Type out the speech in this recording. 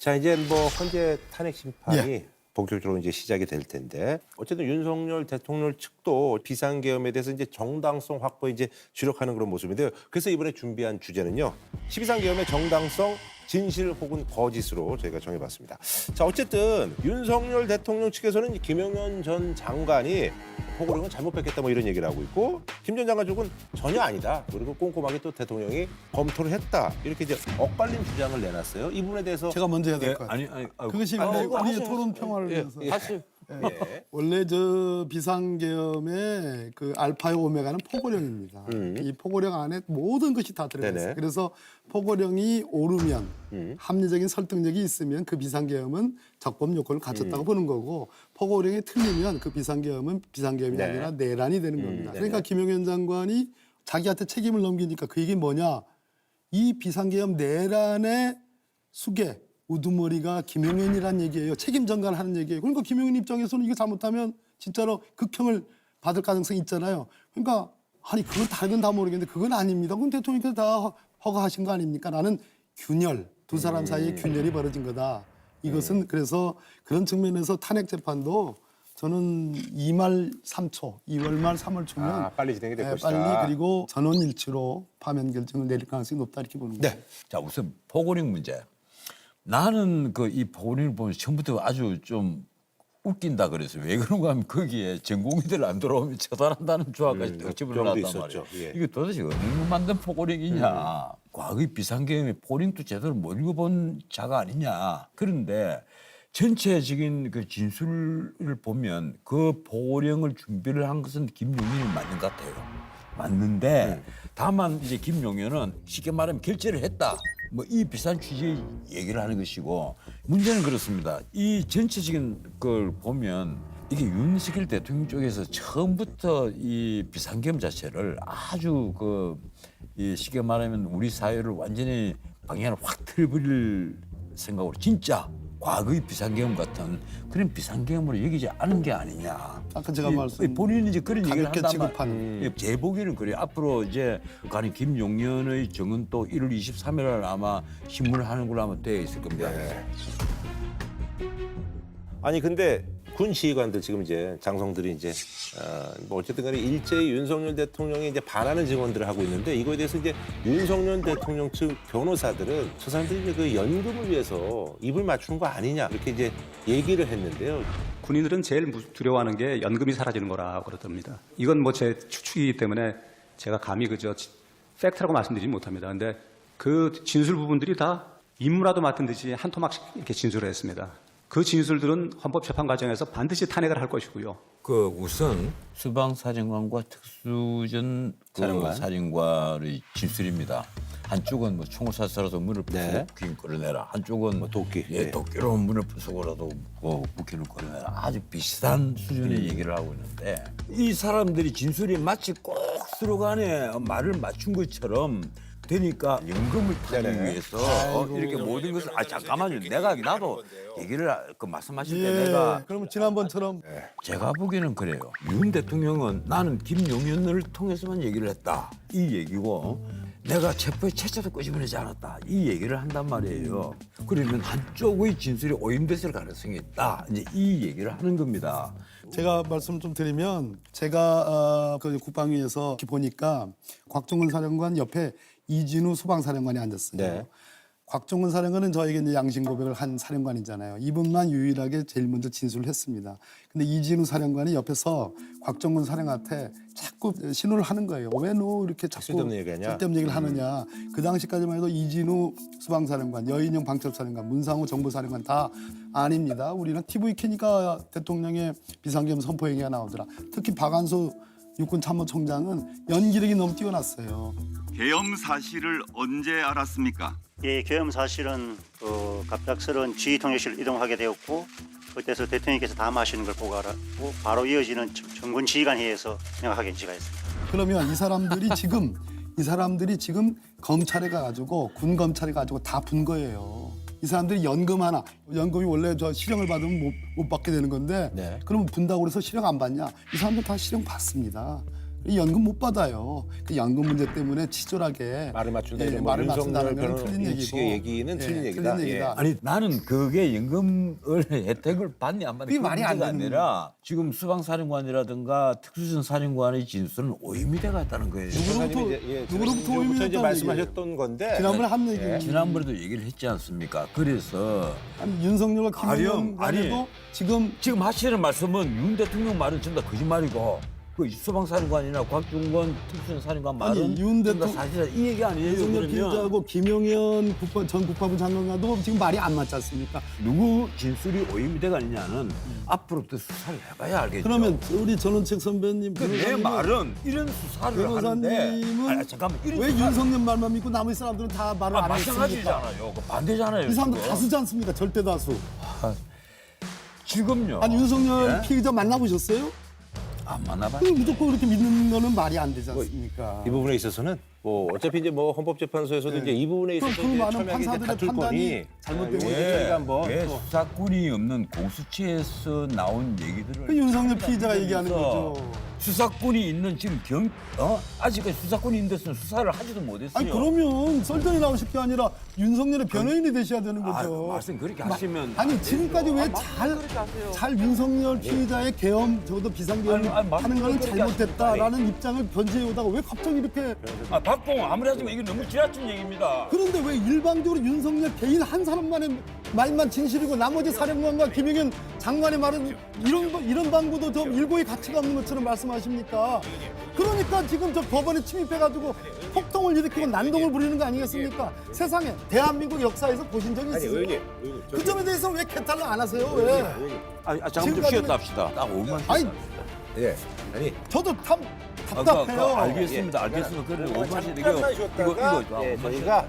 자, 이제 뭐 헌재 탄핵 심판이 본격적으로 이제 시작이 될 텐데 어쨌든 윤석열 대통령 측도 비상계엄에 대해서 이제 정당성 확보에 이제 주력하는 그런 모습인데요. 그래서 이번에 준비한 주제는요. 12.3계엄의 정당성, 진실 혹은 거짓으로 저희가 정해봤습니다. 자, 어쨌든 윤석열 대통령 측에서는 김용현 전 장관이 포고령은 잘못 뺏겼다 뭐 이런 얘기를 하고 있고 김 전 장관 쪽은 전혀 아니다. 그리고 꼼꼼하게 또 대통령이 검토를 했다. 이렇게 이제 엇갈린 주장을 내놨어요. 이 부분에 대해서 제가 먼저 해야 될 것 같아요. 그것이 원래 우리의 토론 평화를 위해서. 예. 원래 저 비상계엄의 그 알파의 오메가는 포고령입니다. 이 포고령 안에 모든 것이 다 들어가 있어요. 네네. 그래서 포고령이 오르면 합리적인 설득력이 있으면 그 비상계엄은 적법 요건을 갖췄다고 보는 거고 포고령이 틀리면 그 비상계엄은 비상계엄이 네. 아니라 내란이 되는 겁니다. 그러니까 네네. 김용현 장관이 자기한테 책임을 넘기니까 그 얘기는 뭐냐. 이 비상계엄 내란의 수계 우두머리가 김용현이란 얘기예요. 책임 전가하는 얘기예요. 그러니까 김용현 입장에서는 이거 잘못하면 진짜로 극형을 받을 가능성이 있잖아요. 그러니까 아니 그건 다른 다 모르겠는데 그건 아닙니다. 그건 대통령께서 다 허가하신 거 아닙니까? 나는 균열, 두 사람 사이에 균열이 벌어진 거다. 이것은 그래서 그런 측면에서 탄핵 재판도 저는 2말 3초, 2월 말 3월 초면 빨리 진행이 될 것이다. 빨리 그리고 전원일치로 파면 결정을 내릴 가능성이 높다 이렇게 보는 거예요. 네. 자, 우선 포고령 문제. 나는 그 이 포고령을 보면 처음부터 아주 좀 웃긴다 그래서 왜 그런가 하면 거기에 전공의들 안 들어오면 처단한다는 조항까지 덧집을 걱정도 놨단 있었죠. 말이에요. 예. 이게 도대체 어느 놈 만든 포고령이냐. 과거의 비상계엄의 포고령도 제대로 못 읽어본 자가 아니냐. 그런데 전체적인 그 진술을 보면 그 포고령을 준비를 한 것은 김용현이 맞는 것 같아요. 맞는데 다만 이제 김용현은 쉽게 말하면 결재를 했다. 뭐 이 비슷한 취지의 얘기를 하는 것이고 문제는 그렇습니다. 이 전체적인 걸 보면 이게 윤석열 대통령 쪽에서 처음부터 이 비상계엄 자체를 아주 이 쉽게 말하면 우리 사회를 완전히 방향을 확 틀어버릴 생각으로 진짜 과거의 비상계엄 같은 그런 비상계엄으로 여기지 않은 게 아니냐. 아까 제가 말씀 본인은 이제 그런 얘기를 가볍게 한단 취급하는. 제 보기에는 그래요. 앞으로 이제 가는 김용현의 정은 또 1월 23일 날 아마 신문을 하는 걸로 아마 되어 있을 겁니다. 아니 근데 군 지휘관들 지금 이제 장성들이 이제 뭐 어쨌든 간에 일제히 윤석열 대통령이 이제 반하는 증언들을 하고 있는데 이거에 대해서 이제 윤석열 대통령 측 변호사들은 저 사람들이 이제 그 연금을 위해서 입을 맞추는 거 아니냐 이렇게 이제 얘기를 했는데요. 군인들은 제일 두려워하는 게 연금이 사라지는 거라고 그러답니다. 이건 뭐 제 추측이기 때문에 제가 감히 그저 팩트라고 말씀드리지 못합니다. 근데 그 진술 부분들이 다 임무라도 맡은 듯이 한 토막씩 이렇게 진술을 했습니다. 그 진술들은 헌법재판 과정에서 반드시 탄핵을 할 것이고요. 그 우선 수방사령관과 특수전 사령관의 진술입니다. 한쪽은 뭐 총을 쏴서라도 문을 부수고 부킹 끌어내라. 한쪽은 뭐 도끼. 도끼로 문을 부수고라도 부킹을 끌어내라. 아주 비슷한 수준의 얘기를 하고 있는데 이 사람들이 진술이 마치 꼭 들어가네 말을 맞춘 것처럼 되니까 연금을 타기 위해서 이렇게 모든 것을 잠깐만요. 나도 얘기를 말씀하실 때 내가 그러면 지난번처럼 제가 보기에는 그래요. 윤 대통령은 나는 김용현을 통해서만 얘기를 했다. 이 얘기고 내가 체포의 채자도 끄집어내지 않았다. 이 얘기를 한단 말이에요. 그러면 한쪽의 진술이 오염됐을 가능성이 있다. 이제 이 얘기를 하는 겁니다. 제가 말씀 좀 드리면 제가 그 국방위에서 이렇게 보니까 곽종근 사령관 옆에 이진우 소방사령관이 앉았어요. 네. 곽종근 사령관은 저에게 이제 양심 고백을 한 사령관이잖아요. 이분만 유일하게 제일 먼저 진술을 했습니다. 근데 이진우 사령관이 옆에서 곽종근 사령한테 자꾸 신호를 하는 거예요. 왜 너 이렇게 자꾸 쓸데없는 얘기하냐? 쓸데없는 얘기를 하느냐. 그 당시까지만 해도 이진우 수방사령관, 여인영 방첩사령관, 문상호 정보사령관 다 아닙니다. 우리는 TV 켜니까 대통령의 비상계엄 선포 얘기가 나오더라. 특히 박안수 육군참모총장은 연기력이 너무 뛰어났어요. 계엄 사실을 언제 알았습니까? 예, 계엄 사실은 갑작스러운 지휘통역실을 이동하게 되었고 그때서 대통령께서 담화하시는 걸 보고 알았고 바로 이어지는 정군 지휘관 회의에서 명확하게 인지가 했습니다. 그러면 이 사람들이 지금 검찰에 가가지고 군 검찰에 가지고 다 분 거예요. 이 사람들이 연금이 원래 저 실형을 받으면 못 받게 되는 건데 그러면 분다고 그래서 실형 안 받냐? 이 사람들 다 실형 받습니다. 이 연금 못 받아요. 그 연금 문제 때문에 치졸하게 말을 맞춘다 이런 말을 윤석열 맞춘다는 건 틀린 변호인 얘기고. 측의 얘기는 틀린 얘기다. 틀린 얘기다. 아니 나는 그게 연금을 혜택을 받니 안 받니 그게 말이 안 문제가 되는 아니라 지금 수방사령관이라든가 특수전 사령관의 진술은 오인미대가 있다는 거예요. 누구로부터 오인이 이제 됐다는 말씀하셨던 건데 지난번에 한 얘기. 지난번에도 얘기를 했지 않습니까? 그래서 아니 윤석열과 김영현 간에도 지금 지금 하시는 말씀은 윤 대통령 말은 전부 다 거짓말이고 그 수방사령관이나 곽중건 특수전 사령관 말은 아니, 윤 전부 다 대통령- 사실은 이 얘기 아니에요. 윤석열 그러면 피의자하고 김영현 전 국방부 장관과도 지금 말이 안 맞지 않습니까? 누구 진술이 오인미대가 아니냐는 앞으로부터 수사를 해봐야 알겠죠. 그러면 우리 전원책 선배님 내 변호사님은 말은 이런 수사를 하는데 변호사님은 아니, 잠깐만 이런 왜 수사- 윤석열 말만 믿고 나머지 사람들은 다 말을 안 했습니까? 마찬가지잖아요. 그 반대잖아요. 이 사람들 지금. 다수지 않습니까? 절대 다수. 지금요. 아니 윤석열 예? 피의자 만나보셨어요? 안 만나봐. 그럼 무조건 그렇게 믿는 거는 말이 안 되지 않습니까? 이 부분에 있어서는 뭐 어차피 이제 뭐 헌법재판소에서도 이제 이 부분에 그럼 있어서 그 이제 많은 첨예하게 이제 판사들의 다툴 판단이 거니 잘못된 이거 거죠. 저희가 한번 왜 또 수사권이 없는 공수처에서 나온 얘기들을 그 윤석열 피의자가 얘기하는 거죠. 수사권이 있는 지금 아직까지 수사권이 있는 데서는 수사를 하지도 못했어요. 아니 그러면 썰전이 나오실 게 아니라 윤석열의 변호인이 되셔야 되는 거죠. 말씀 그렇게 하시면 아니 안 지금까지 되죠. 왜 그렇게 하세요. 잘 윤석열 피의자의 계엄 적어도 비상계엄 아니, 말씀 하는 거는 그렇게 잘못됐다라는 입장을 변제해 오다가 왜 갑자기 이렇게 박봉 아무리 하지만 이게 너무 지나친 얘기입니다. 그런데 왜 일방적으로 윤석열 개인 한 사람만의 말만 진실이고 나머지 사령관과 김영현 장관의 말은 이런 방구도 좀 일고의 가치가 없는 것처럼 말씀하십니까? 그러니까 지금 저 법원에 침입해가지고 폭동을 일으키고 난동을 부리는 거 아니겠습니까? 세상에 대한민국 역사에서 보신 적이 있어요? 그 점에 대해서 왜 개탈을 안 하세요? 왜? 잠깐 좀 지금까지는- 쉬었다 합시다. 딱 5만 쉬었다 아니 예. 아니 저도 참 답답해요. 알겠습니다. 알겠습니다. 그래 5만 쉬 잠깐만 쉬었다가 이거 예, 저희가